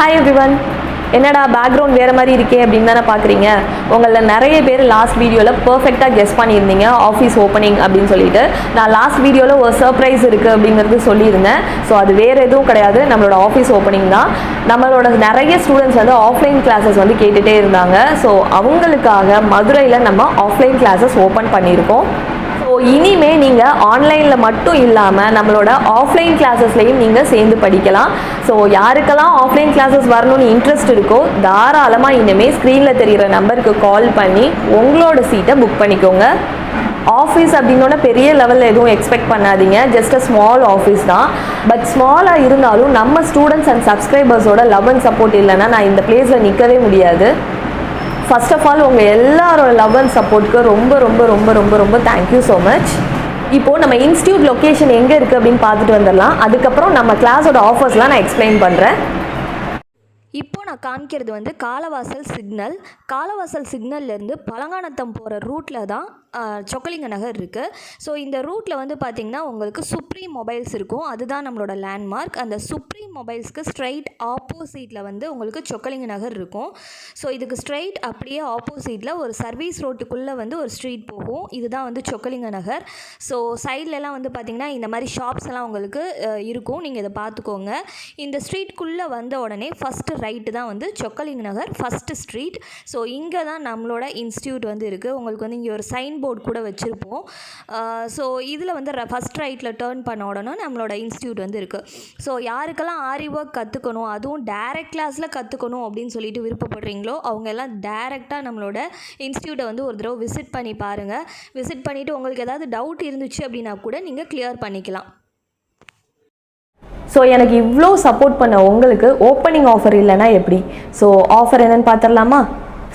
Hi everyone. என்னடா background வேறு மாதிரி இருக்கே அப்படின்னு தானே பார்க்குறீங்க. உங்களில் நிறைய பேர் லாஸ்ட் வீடியோவில் பர்ஃபெக்டாக கெஸ் பண்ணியிருந்தீங்க ஆஃபீஸ் ஓப்பனிங் அப்படின்னு சொல்லிட்டு. நான் லாஸ்ட் வீடியோவில் ஒரு சர்ப்ரைஸ் இருக்குது அப்படிங்கிறது சொல்லியிருந்தேன். ஸோ அது வேறு எதுவும் கிடையாது, நம்மளோட ஆஃபீஸ் ஓப்பனிங் தான். நம்மளோட நிறைய ஸ்டூடெண்ட்ஸ் வந்து ஆஃப்லைன் கிளாஸஸ் வந்து கேட்டுகிட்டே இருந்தாங்க. ஸோ அவங்களுக்காக மதுரையில் நம்ம ஆஃப்லைன் கிளாஸஸ் ஓப்பன் பண்ணியிருக்கோம். ஸோ இனிமேல் நீங்கள் ஆன்லைனில் மட்டும் இல்லாமல் நம்மளோட ஆஃப்லைன் கிளாஸஸ்லையும் நீங்கள் சேர்ந்து படிக்கலாம். ஸோ யாருக்கெல்லாம் ஆஃப்லைன் கிளாஸஸ் வரணும்னு இன்ட்ரெஸ்ட் இருக்கோ தாராளமாக இனிமேல் ஸ்க்ரீனில் தெரிகிற நம்பருக்கு கால் பண்ணி உங்களோட சீட்டை புக் பண்ணிக்கோங்க. ஆஃபீஸ் அப்படின்னோட பெரிய லெவலில் எதுவும் எக்ஸ்பெக்ட் பண்ணாதீங்க, ஜஸ்ட் அ ஸ்மால் ஆஃபீஸ் தான். பட் ஸ்மாலாக இருந்தாலும் நம்ம ஸ்டூடெண்ட்ஸ் அண்ட் சப்ஸ்கிரைபர்ஸோட லவ் அண்ட் சப்போர்ட் இல்லைன்னா நான் இந்த பிளேஸில் நிற்கவே முடியாது. ஃபர்ஸ்ட் ஆஃப் ஆல் உங்கள் எல்லாரோட லவ் அண்ட் சப்போர்ட்டுக்கு ரொம்ப ரொம்ப ரொம்ப ரொம்ப ரொம்ப தேங்க்யூ ஸோ மச். இப்போது நம்ம இன்ஸ்டியூட் லொக்கேஷன் எங்கே இருக்குது அப்படின்னு பார்த்துட்டு வந்துடலாம். அதுக்கப்புறம் நம்ம கிளாஸோட ஆஃபர்ஸ்லாம் நான் எக்ஸ்பிளைன் பண்ணுறேன். இப்போ நான் காமிக்கிறது வந்து காலவாசல் சிக்னல்லேருந்து பழங்கானத்தம் போகிற ரூட்டில் தான் சொக்கலிங்க நகர் இருக்குது. ஸோ இந்த ரூட்டில் வந்து பார்த்திங்கன்னா உங்களுக்கு சுப்ரீம் மொபைல்ஸ் இருக்கும், அதுதான் நம்மளோட லேண்ட்மார்க். அந்த சுப்ரீம் மொபைல்ஸ்க்கு ஸ்ட்ரைட் ஆப்போசிட்டில் வந்து உங்களுக்கு சொக்கலிங்க நகர் இருக்கும். ஸோ இதுக்கு ஸ்ட்ரைட் அப்படியே ஆப்போசிட்டில் ஒரு சர்வீஸ் ரோட்டுக்குள்ளே வந்து ஒரு ஸ்ட்ரீட் போகும், இதுதான் வந்து சொக்கலிங்க நகர். ஸோ சைட்லலாம் வந்து பார்த்திங்கன்னா இந்த மாதிரி ஷாப்ஸ் எல்லாம் உங்களுக்கு இருக்கும், நீங்கள் இதை பார்த்துக்கோங்க. இந்த ஸ்ட்ரீட்குள்ளே வந்த உடனே ஃபஸ்ட்டு ரைட்டு தான் வந்து சொக்கலிங்க நகர் ஃபஸ்ட்டு ஸ்ட்ரீட். ஸோ இங்கே தான் நம்மளோட இன்ஸ்டியூட் வந்து இருக்குது. உங்களுக்கு வந்து இங்கே ஒரு சைன் போர்டு கூட வச்சுருப்போம். ஸோ இதில் வந்து ஃபஸ்ட் ரைட்டில் டேர்ன் பண்ண உடனே நம்மளோட இன்ஸ்டியூட் வந்து இருக்குது. ஸோ யாருக்கெல்லாம் ஆரி ஒர்க் கற்றுக்கணும், அதுவும் டைரக்ட் கிளாஸில் கற்றுக்கணும் அப்படின்னு சொல்லிட்டு விருப்பப்படுறீங்களோ அவங்க எல்லாம் டைரெக்டாக நம்மளோட இன்ஸ்டியூட்டை வந்து ஒரு தடவை விசிட் பண்ணி பாருங்கள். விசிட் பண்ணிவிட்டு உங்களுக்கு ஏதாவது டவுட் இருந்துச்சு அப்படின்னா கூட நீங்கள் கிளியர் பண்ணிக்கலாம். ஸோ எனக்கு இவ்வளோ சப்போர்ட் பண்ண உங்களுக்கு ஓப்பனிங் ஆஃபர் இல்லைன்னா எப்படி? ஸோ ஆஃபர் என்னென்னு பார்த்துடலாமா?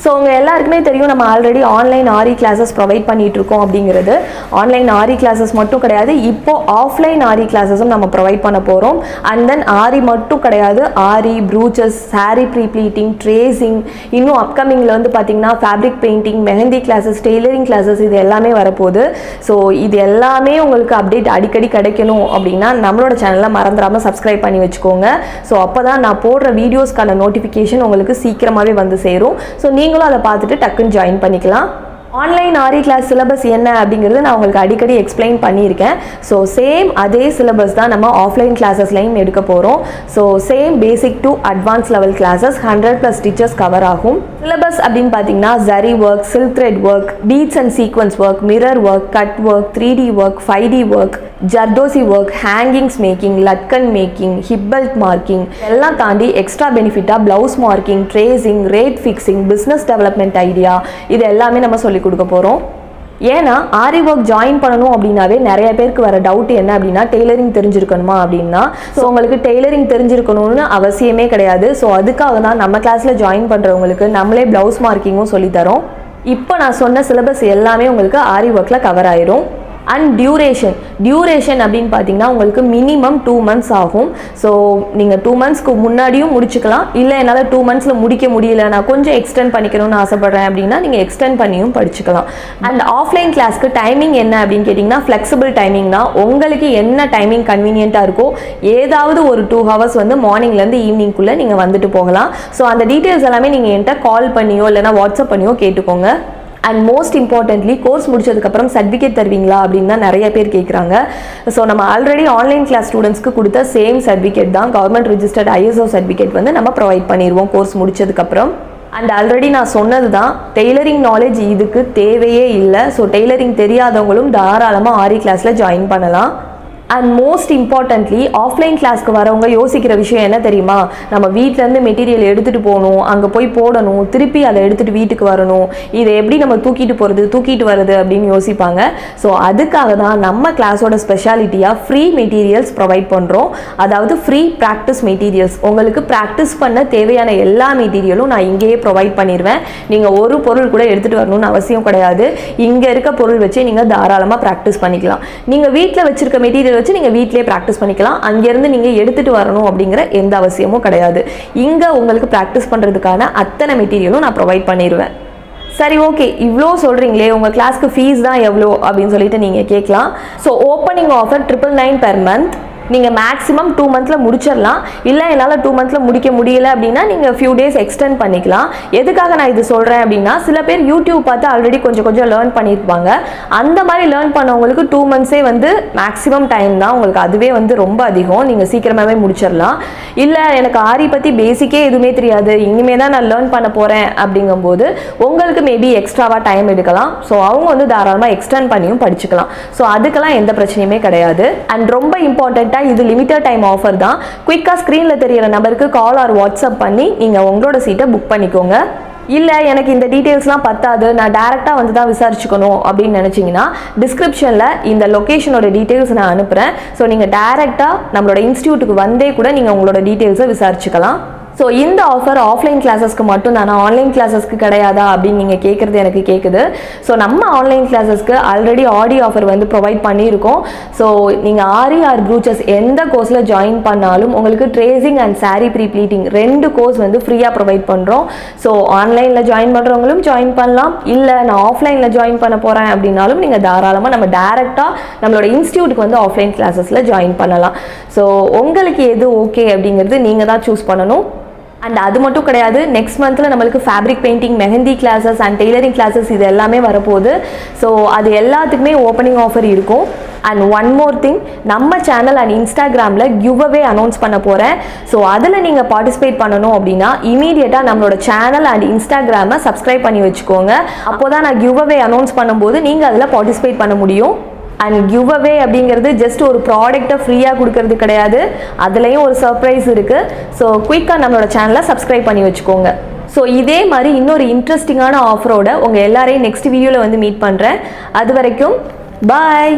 ஸோ உங்கள் எல்லாருக்குமே தெரியும் நம்ம ஆல்ரெடி ஆன்லைன் ஆரி கிளாஸஸ் ப்ரொவைட் பண்ணிகிட்ருக்கோம் அப்படிங்கிறது. ஆன்லைன் ஆரி கிளாஸஸ் மட்டும் கிடையாது, இப்போது ஆஃப்லைன் ஆரி கிளாஸஸும் நம்ம ப்ரொவைட் பண்ண போகிறோம். அண்ட் தென் ஆரி மட்டும் கிடையாது, ஆரி, ப்ரூச்சஸ், சாரீ ப்ரீப்ளீட்டிங், ட்ரேசிங், இன்னும் அப்கமிங்கில் வந்து பார்த்திங்கன்னா fabric painting, mehndi classes, tailoring classes இது எல்லாமே வரப்போகுது. ஸோ இது எல்லாமே உங்களுக்கு அப்டேட் அடிக்கடி கிடைக்கணும் அப்படின்னா நம்மளோட சேனலில் மறந்துடாமல் சப்ஸ்கிரைப் பண்ணி வச்சுக்கோங்க. ஸோ அப்போ தான் நான் போடுற வீடியோஸ்க்கான நோட்டிஃபிகேஷன் உங்களுக்கு சீக்கிரமாகவே வந்து சேரும். ஸோ நீங்களும் அதை பார்த்துட்டு டக்குன்னு ஜாயின் பண்ணிக்கலாம். ஆன்லைன் ஆரி கிளாஸ் சிலபஸ் என்ன அப்படிங்கிறது நான் உங்களுக்கு அடிக்கடி எக்ஸ்பிளைன் பண்ணியிருக்கேன். ஸோ சேம் அதே சிலபஸ் தான் நம்ம ஆஃப்லைன் கிளாஸஸ்லையும் எடுக்க போகிறோம். So same basic to advance level classes 100+ teachers cover ஆகும். சிலபஸ் அப்படின்னு பார்த்தீங்கன்னா zari work, silk thread work, beads and sequence work, mirror work, cut work, 3D work, 5D work, zardosi work, hangings making, latkan making, hip belt marking எல்லாம் தாண்டி extra பெனிஃபிட்டாக blouse marking, tracing, rate fixing, business development idea இது எல்லாமே நம்ம சொல்லிக் கொடுக்க போகிறோம். ஏன்னா ஆரி ஒர்க் ஜாயின் பண்ணணும் அப்படின்னாவே நிறைய பேருக்கு வர டவுட் என்ன அப்படின்னா டெய்லரிங் தெரிஞ்சிருக்கணுமா அப்படின்னா. ஸோ உங்களுக்கு டெய்லரிங் தெரிஞ்சிருக்கணும்னு அவசியமே கிடையாது. ஸோ அதுக்காக தான் நம்ம கிளாஸில் ஜாயின் பண்ணுறவங்களுக்கு நம்மளே ப்ளவுஸ் மார்க்கிங்கும் சொல்லித்தரோம். இப்போ நான் சொன்ன சிலபஸ் எல்லாமே உங்களுக்கு ஆரி ஒர்க்கில் கவர் ஆயிரும். அண்ட் டியூரேஷன் அப்படின்னு பார்த்தீங்கன்னா உங்களுக்கு மினிமம் 2 months ஆகும். ஸோ நீங்கள் 2 monthsக்கு முன்னாடியும் முடிச்சுக்கலாம், இல்லை என்னால் 2 monthsல முடிக்க முடியல, நான் கொஞ்சம் எக்ஸ்டெண்ட் பண்ணிக்கணும்னு ஆசைப்பட்றேன் அப்படின்னா நீங்கள் எக்ஸ்டெண்ட் பண்ணியும் படிச்சுக்கலாம். அண்ட் ஆஃப்லைன் கிளாஸ்க்கு டைமிங் என்ன அப்படின்னு கேட்டிங்கன்னா ஃப்ளெக்சிபிள் டைமிங் தான். உங்களுக்கு என்ன டைமிங் கன்வீனியண்ட்டாக இருக்கோ ஏதாவது ஒரு 2 hours வந்து மார்னிங்லேருந்து ஈவினிங்குள்ளே நீங்கள் வந்துட்டு போகலாம். ஸோ அந்த டீட்டெயில்ஸ் எல்லாமே நீங்கள் என்கிட்ட கால் பண்ணியோ இல்லைனா வாட்ஸ்அப் பண்ணியோ கேட்டுக்கோங்க. அண்ட் மோஸ்ட் இம்பார்ட்டன்ட்லி கோர்ஸ் முடிச்சதுக்கப்புறம் சர்டிஃபிகேட் தருவீங்களா அப்படின்னு தான் நிறைய பேர் கேட்குறாங்க. ஸோ நம்ம ஆல்ரெடி ஆன்லைன் கிளாஸ் ஸ்டூடெண்ட்ஸ்க்கு கொடுத்த சேம் சர்டிஃபிகேட் தான், கவர்மெண்ட் ரிஜிஸ்டர்ட் ISO சர்டிஃபிகேட் வந்து நம்ம ப்ரொவைட் பண்ணிடுவோம் கோர்ஸ் முடிச்சதுக்கப்புறம். அண்ட் ஆல்ரெடி நான் சொன்னது தான், டெய்லரிங் நாலேஜ் இதுக்கு தேவையே இல்லை. ஸோ டெய்லரிங் தெரியாதவங்களும் தாராளமாக ஆரி கிளாஸில் ஜாயின் பண்ணலாம். அண்ட் மோஸ்ட் இம்பார்ட்டன்ட்லி ஆஃப்லைன் கிளாஸ்க்கு வரவங்க யோசிக்கிற விஷயம் என்ன தெரியுமா? நம்ம வீட்டிலேருந்து மெட்டீரியல் எடுத்துகிட்டு போகணும், அங்கே போய் போடணும், திருப்பி அதை எடுத்துகிட்டு வீட்டுக்கு வரணும், இதை எப்படி நம்ம தூக்கிட்டு வருது அப்படின்னு யோசிப்பாங்க. ஸோ அதுக்காக தான் நம்ம கிளாஸோட ஸ்பெஷாலிட்டியாக ஃப்ரீ மெட்டீரியல்ஸ் ப்ரொவைட் பண்ணுறோம். அதாவது ஃப்ரீ ப்ராக்டிஸ் மெட்டீரியல்ஸ். உங்களுக்கு ப்ராக்டிஸ் பண்ண தேவையான எல்லா மெட்டீரியலும் நான் இங்கேயே ப்ரொவைட் பண்ணிடுவேன். நீங்கள் ஒரு பொருள் கூட எடுத்துகிட்டு வரணும்னு அவசியம் கிடையாது. இங்கே இருக்க பொருள் வச்சு நீங்கள் தாராளமாக ப்ராக்டிஸ் பண்ணிக்கலாம். நீங்கள் வீட்டில் வச்சுருக்க மெட்டீரியல் வச்சு நீங்கள் வீட்டிலே ப்ராக்டிஸ் பண்ணிக்கலாம். அங்கேருந்து நீங்கள் எடுத்துகிட்டு வரணும் அப்படிங்கிற எந்த அவசியமும் கிடையாது. இங்கே உங்களுக்கு ப்ராக்டிஸ் பண்ணுறதுக்கான அத்தனை மெட்டீரியலும் நான் ப்ரொவைட் பண்ணிடுவேன். சரி, ஓகே, இவ்வளோ சொல்கிறீங்களே, உங்கள் கிளாஸ்க்கு ஃபீஸ் தான் எவ்வளோ அப்படின்னு சொல்லிட்டு நீங்கள் கேட்கலாம். So opening offer 999 per month. நீங்கள் மேக்ஸிமம் 2 மந்த்தில் முடிச்சிடலாம். இல்லை என்னால் 2 மந்த்தில் முடிக்க முடியல அப்படின்னா நீங்கள் ஃபியூ டேஸ் எக்ஸ்டெண்ட் பண்ணிக்கலாம். எதுக்காக நான் இது சொல்கிறேன் அப்படின்னா, சில பேர் யூடியூப் பார்த்து ஆல்ரெடி கொஞ்சம் கொஞ்சம் லேர்ன் பண்ணியிருப்பாங்க. அந்த மாதிரி லேர்ன் பண்ணவங்களுக்கு 2 மந்த்ஸே வந்து மேக்ஸிமம் டைம் தான். உங்களுக்கு அதுவே வந்து ரொம்ப அதிகம். நீங்கள் சீக்கிரமாகவே முடிச்சிடலாம். இல்லை எனக்கு ஆரி பற்றி பேசிக்கே எதுவுமே தெரியாது, இனிமேல் தான் நான் லேர்ன் பண்ண போகிறேன் அப்படிங்கும்போது உங்களுக்கு மேபி எக்ஸ்ட்ராவாக டைம் எடுக்கலாம். ஸோ அவங்க வந்து தாராளமாக எக்ஸ்டெண்ட் பண்ணியும் படிச்சுக்கலாம். ஸோ அதுக்கெல்லாம் எந்த பிரச்சனையுமே கிடையாது. அண்ட் ரொம்ப இம்பார்ட்டண்ட்டாக இது லிமிட்டட் டைம் ஆஃபர் தான். குயிக்காக ஸ்க்ரீனில் தெரியிற நம்பருக்கு கால் ஆர் வாட்ஸ்அப் பண்ணி நீங்கள் உங்களோட சீட்டை புக் பண்ணிக்கோங்க. இல்லை எனக்கு இந்த டீட்டெயில்ஸ்லாம் பத்தாது, நான் டேரெக்டாக வந்து தான் விசாரிச்சுக்கணும் அப்படின்னு நினச்சிங்கன்னா டிஸ்கிரிப்ஷனில் இந்த லொக்கேஷனோட டீட்டெயில்ஸ் நான் அனுப்புகிறேன். ஸோ நீங்கள் டேரெக்டாக நம்மளோட இன்ஸ்டியூட்டுக்கு வந்தே கூட நீங்கள் உங்களோட டீட்டெயில்ஸை விசாரிச்சுக்கலாம். ஸோ இந்த ஆஃபர் ஆஃப்லைன் கிளாஸஸ்க்கு மட்டும் தானே, ஆன்லைன் கிளாஸஸ்க்கு கிடையாதா அப்படின்னு நீங்கள் கேட்குறது எனக்கு கேட்குது. ஸோ நம்ம ஆன்லைன் கிளாஸஸ்க்கு ஆல்ரெடி ஆடி ஆஃபர் வந்து ப்ரொவைட் பண்ணியிருக்கோம். ஸோ நீங்கள் ஆரி ஆர் ப்ரூச்சஸ் எந்த கோர்ஸில் ஜாயின் பண்ணாலும் உங்களுக்கு tracing and sari pre pleating 2 course வந்து ஃப்ரீயாக ப்ரொவைட் பண்ணுறோம். ஸோ ஆன்லைனில் ஜாயின் பண்ணுறவங்களும் ஜாயின் பண்ணலாம். இல்லை நான் ஆஃப்லைனில் ஜாயின் பண்ண போகிறேன் அப்படின்னாலும் நீங்கள் தாராளமாக நம்ம டேரெக்டாக நம்மளோட இன்ஸ்டியூட்டுக்கு வந்து ஆஃப்லைன் கிளாஸஸில் ஜாயின் பண்ணலாம். ஸோ உங்களுக்கு எது ஓகே அப்படிங்கிறது நீங்கள் தான் சூஸ் பண்ணணும். அண்ட் அது மட்டும் கிடையாது, நெக்ஸ்ட் மந்தில் நம்மளுக்கு fabric painting, mehndi classes and tailoring classes இது எல்லாமே வரப்போகுது. ஸோ அது எல்லாத்துக்குமே ஓப்பனிங் ஆஃபர் இருக்கும். அண்ட் ஒன் மோர் திங், நம்ம சேனல் அண்ட் இன்ஸ்டாகிராமில் கிவ்அவே அனௌன்ஸ் பண்ண போகிறேன். ஸோ அதில் நீங்கள் பார்ட்டிசிபேட் பண்ணணும் அப்படின்னா இமீடியட்டாக நம்மளோட சேனல் அண்ட் இன்ஸ்டாகிராமை சப்ஸ்கிரைப் பண்ணி வச்சுக்கோங்க. அப்போ தான் நான் கிவ்அவே அனௌன்ஸ் பண்ணும்போது நீங்கள் அதில் பார்ட்டிசிபேட் பண்ண முடியும். அண்ட் கிவ் அவே அப்படிங்கிறது ஜஸ்ட் ஒரு ப்ராடக்டை ஃப்ரீயாக கொடுக்கறது கிடையாது, அதுலேயும் ஒரு சர்ப்ரைஸ் இருக்குது. ஸோ குயிக்காக நம்மளோட சேனலை சப்ஸ்கிரைப் பண்ணி வச்சுக்கோங்க. ஸோ இதே மாதிரி இன்னொரு இன்ட்ரெஸ்டிங்கான ஆஃபரோட உங்கள் எல்லாரையும் நெக்ஸ்ட் வீடியோவில் வந்து மீட் பண்ணுறேன். அது வரைக்கும் பாய்.